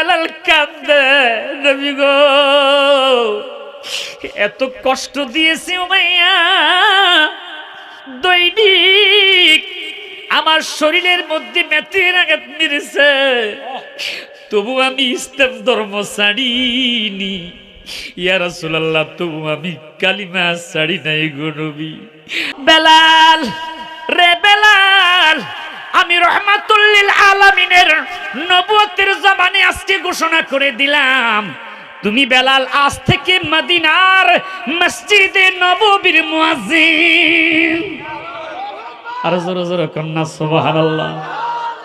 বেলাল কান্দে, নবী গো এত কষ্ট দিয়েছি উমাইয়া, দৈনিক আমার শরীরের মধ্যে ব্যথার আঘাত মেরেছে, তবু আমি ইসলাম ধর্ম ছাড়িনি। ইয়া রাসূলুল্লাহ, তবু আমি কালিমা ছাড়ি নাই গো নবী। বেলাল রে বেলাল, আমি রহমাতুল লিল আলামিনের নবুয়তের জবানে আজকে ঘোষণা করে দিলাম, তুমি বেলাল আজ থেকে মদিনার মসজিদে নববীর মুয়াজ্জিন। আর জোরে জোরে কন্যা সুবহানাল্লাহ।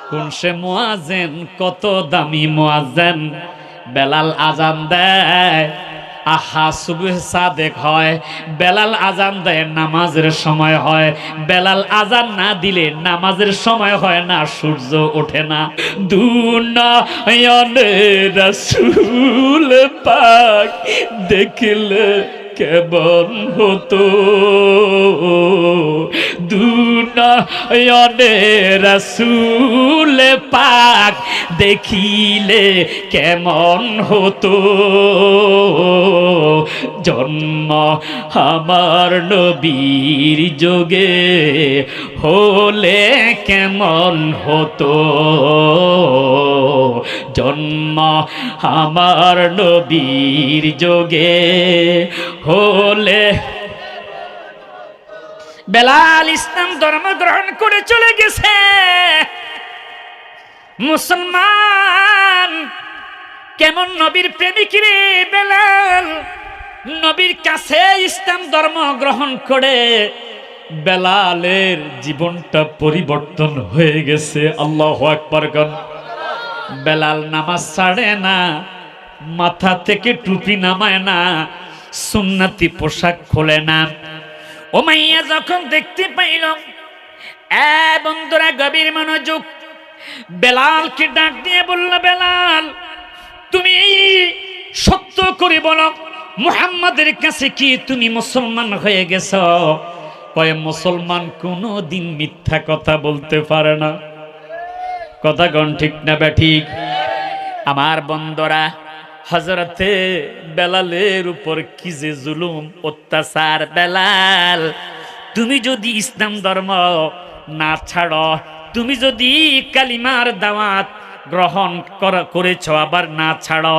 কোন সে মুয়াজ্জিন, কত দামি মুয়াজ্জিন। বেলাল আজান দেয়, আহা সুবহ সাদেক হয়। বেলাল আজান দেয়, নামাজের সময় হয়। বেলাল আজান না দিলে নামাজের সময় হয় না, সূর্য ওঠে না। দুনয়নে রাসূল পাক দেখলে কেমন হতো, দুনয়নে রাসূল পাক দেখিলে কেমন হতো, জন্ম আমার নবীর যোগে হলে কেমন হতো, জন্ম আমার নবীর যোগে হলে। বেলাল ইসলাম ধর্ম গ্রহণ করে চলে গেছে। মুসলমান কেমন নবীর প্রেমিক রে বেলাল, নবীর কাছে ইসলাম ধর্ম গ্রহণ করে বেলালের জীবনটা পরিবর্তন হয়ে গেছে। আল্লাহু আকবার। বেলাল নামাজ ছাড়ে না, মাথা থেকে টুপি নামায় না, সুন্নতি পোশাক খোলে না। উমাইয়া যখন দেখতে পাইল, বন্ধুরা গভীর মনোযোগ, বেলালকে ডাক দিয়ে বলল, বেলাল তুমি সত্য করে বলো, মুহাম্মাদের কাছে কি তুমি মুসলমান হয়ে গেছ? কয় মুসলমান কোনো দিন মিথ্যা কথা বলতে পারে না। কথা কোন ঠিক না ব্যাঠিক? আমার বন্ধুরা, হযরতে বেলালের উপর কি যে জুলুম অত্যাচার। বেলাল তুমি যদি ইসলাম ধর্ম না ছাড়ো, তুমি যদি কালিমার দাওয়াত গ্রহণ করেছ আবার না ছাড়ো,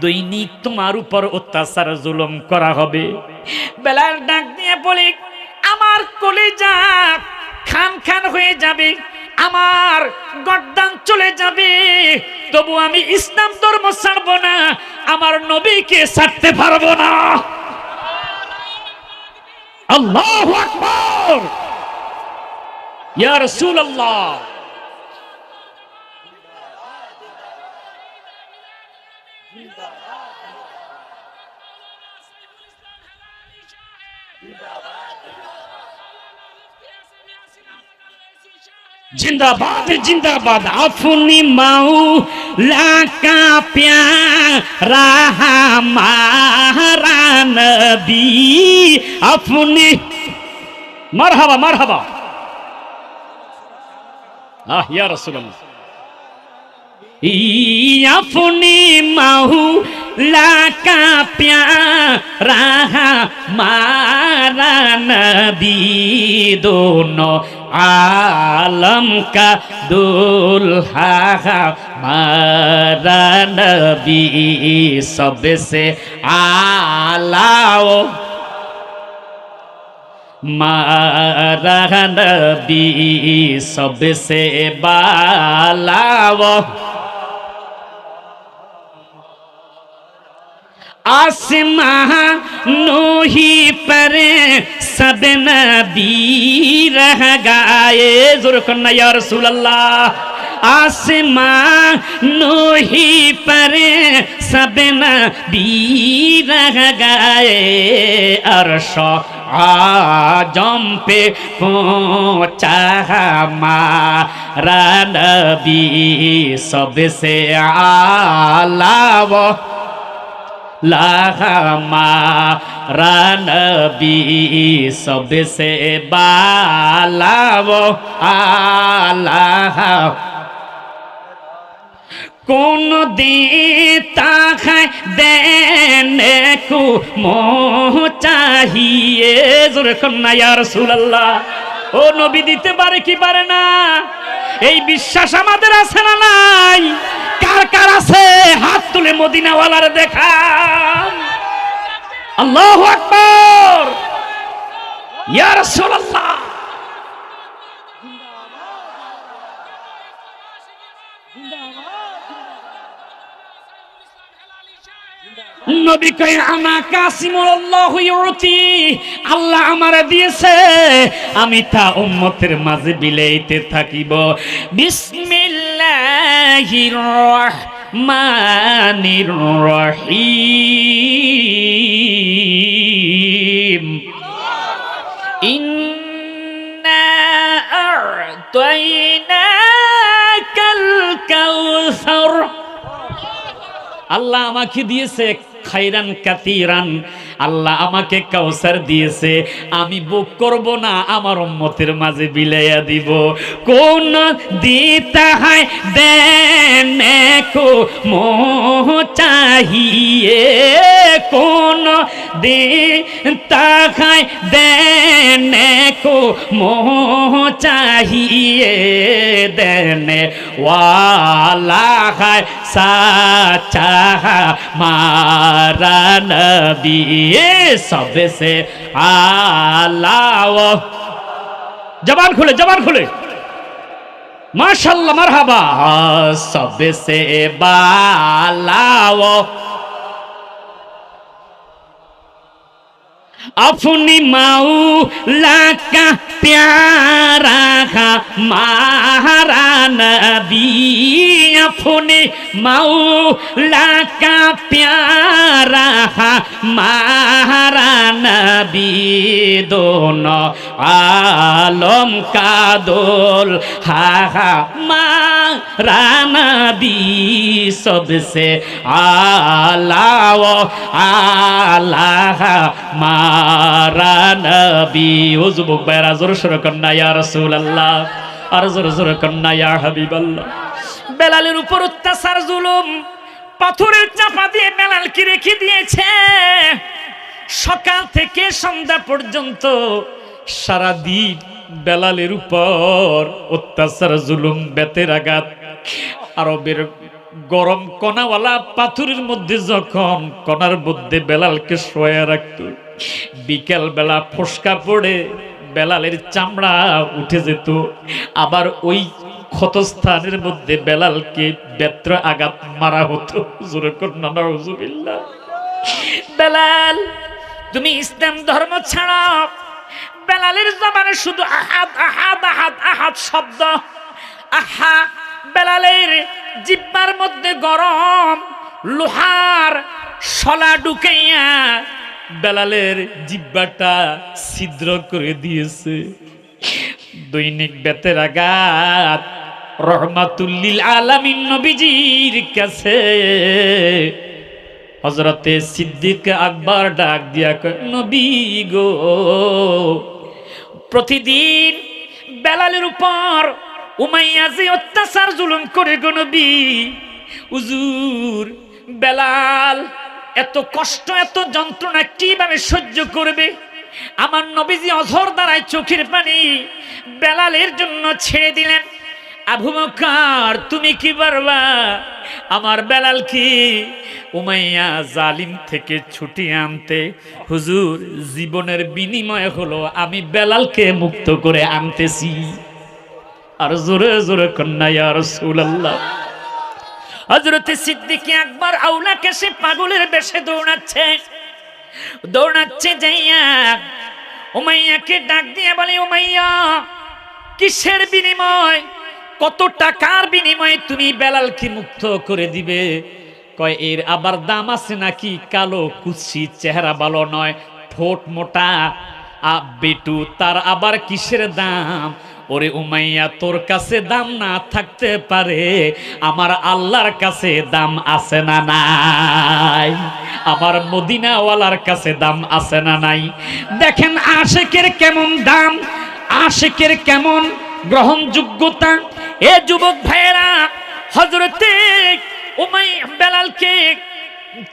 দৈনিক তোমার উপর অত্যাচার জুলুম করা হবে। বেলাল ডাক দিয়ে বলে, আমার কলিজা খান খান হয়ে যাবে, আমার গর্দান চলে যাবে, তবু আমি ইসলাম ধর্ম ছাড়ব না, আমার নবীকে ছাড়তে পারবো না। আল্লাহু আকবার। ইয়া রাসূলুল্লাহ, जिंदाबाद जिंदाबाद। अपनी मौला का प्यारा हमारा नबी, अपनी मरहबा मरहबा। या रसूल अल्लाह, अपनी मौला का प्यारा हमारा नबी, दोनों आलम का दुल्हा हमारा नबी, सबसे आला मारा नबी, सबसे बाला आसमानों ही पर सब नबी रह गए। ज़ोर करना या रसूल अल्लाह। आसमानों ही पर सब नबी रह गए, अर्श आजम पे पहुँचा हमारा नबी, सबसे आला वो हमारा नबी, सबसे बाला वो आला। कौन दिन তাকায় দেনে কো মোহ চাহিয়ে জোরে কন্যা ইয়া রাসূলুল্লাহ। ও নবী দিতে পারে কি পারে না? এই বিশ্বাস আমাদের আছে না নাই? কার কার আছে হাত তুলে মদিনাওয়ালার দেখান। আল্লাহু আকবার। ইয়া রাসূলুল্লাহ। নবী কয় আনা কাসিমুল্লাহু ইউতি, আল্লাহ আমারে দিয়েছে, আমি তা উম্মতের মাঝে বিলাইতে থাকিব। বিসমিল্লাহির রহমানির রহিম। ইন্না আ'তাইনাকাল কাউসার। আল্লাহ আমাকে দিয়েছে খাইরান কাতিরান, আল্লাহ আমাকে কাউসার দিয়েছে, আমি বুক করব না, আমার উম্মতের মাঝে বিলাইয়া দিব। কোন দিতা হয় দেনে কো মোহ চাহিয়ে, কোন দিতা হয় দেনে কো মোহ চাহিয়ে, দেনে ওয়ালা হয় সাচা মারা নবী सबसे आला। जबान खुले, जबान खुले, माशाल्लाह मरहबा। सबसे बाला अपनी मौला का प्यारा हमारा नबी, अपनी मौला का प्यारा हमारा नबी, दोनों आलम का दोल हमारा नबी, सबसे आला आला मारा नबी। ओ जुबक भाईरा जोर सोरे कन्ना या রাসূলুল্লাহ, আর জোরে জোরে কন্যা ইয়া হাবিবাল্লাহ। বেলালের উপর অত্যাচার জুলুম, পাথরের চাপা দিয়ে বেলালকে রেখে দিয়েছে। সকাল থেকে সন্ধ্যা পর্যন্ত সারা দিন বেলালের উপর অত্যাচার জুলুম, বেতের আঘাত। আরবের গরম কণাওয়ালা পাথরের মধ্যে যখন কণার মধ্যে বেলালকে শোয়া রাখত, বিকেল বেলা ফসকা পড়ে বেলালের চামড়া উঠে যেত। আবার ওই ক্ষতস্থানের মধ্যে বেলালকে বেত্র আঘাত মারা হতো। জোরে কন্যা নাউজুবিল্লাহ। বেলাল তুমি ইসলাম ধর্ম ছাড়াও। বেলালের জবানে শুধু আহাদ আহাদ আহাদ আহাদ শব্দ। আহা, বেলালের জিহ্বার মধ্যে গরম লোহার শলা ঢুকাইয়া বেলালের জিহ্বাটা ছিদ্র করে দিয়েছে। দৈনিক বেতের আঘাত। রহমাতুল লিল আলামিন নবীজির কাছে হযরতে সিদ্দিক আকবর ডাক দিয়া কয়, নবী গো, প্রতিদিন বেলালের উপর উমাইয়া যে অত্যাচার জুলুম করে গো নবী, হুজুর বেলাল এত কষ্ট এত যন্ত্রণা কিভাবে সহ্য করবে? আমার নবীজি অঝর দ্বারায় চোখের পানি বেলালের জন্য ছেড়ে দিলেন। আবু বকর তুমি কি পারবা আমার বেলালকে উমাইয়া জালিম থেকে ছুটিয়ে আনতে? হুজুর জীবনের বিনিময় হলো আমি বেলালকে মুক্ত করে আনতেছি। আর জোরে জোরে কন্যা ইয়া রাসূলুল্লাহ। হযরত সিদ্দিক আকবর আওলাকে সে পাগলের বেশে দৌড়াচ্ছে, দৌড়াচ্ছে যাইয়া উমাইয়াকে ডাক দিয়ে বলে, উমাইয়া কিসের বিনিময়, কত টাকার বিনিময়ে তুমি বেলালকে মুক্ত করে দিবে? কয় এর আবার দাম আছে নাকি? কালো কুচি, চেহারা ভালো নয়, ঠোঁট মোটা, বেটু, তার আবার কিসের দাম? ওরে উমাইয়া তোর কাছে দাম না থাকতে পারে, আমার আল্লাহর কাছে দাম আছে না নাই? আমার মদিনাওয়ালার কাছে দাম আছে না নাই? দেখেন আশিকের কেমন দাম, আশিকের কেমন গ্রহণযোগ্যতা। এ যুবক ভাইয়েরা, হযরতে বেলালকে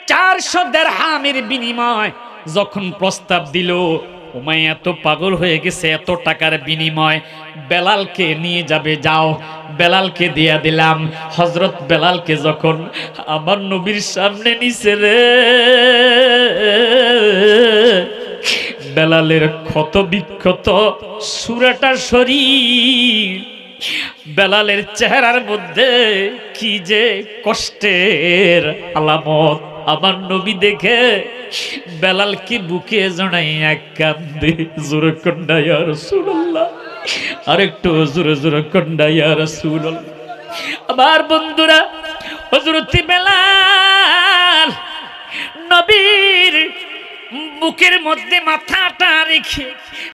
400 দিরহামের বিনিময় যখন প্রস্তাব দিল, উমাইয়া এত পাগল হয়ে গেছে, এত টাকার বিনিময় বেলালকে নিয়ে যাবে, যাও বেলালকে দিয়া দিলাম। হযরত বেলালকে যখন আমার নবীর সামনে নিছে রে, বেলালের ক্ষত বিক্ষত সুরাটা শরীর, বেলালের চেহারার মধ্যে কি যে কষ্টের আলামত আমার নবী দেখে বেলালকে বুকে জড়াইয়া কান্দে। জোরে কন্যা ইয়া রাসূলুল্লাহ, আরেকটু জোরে জোরে কন্যা ইয়া রাসূলুল্লাহ। আমার বন্ধুরা, হযরত বেলাল নবীর বুকের মধ্যে মাথাটা রেখে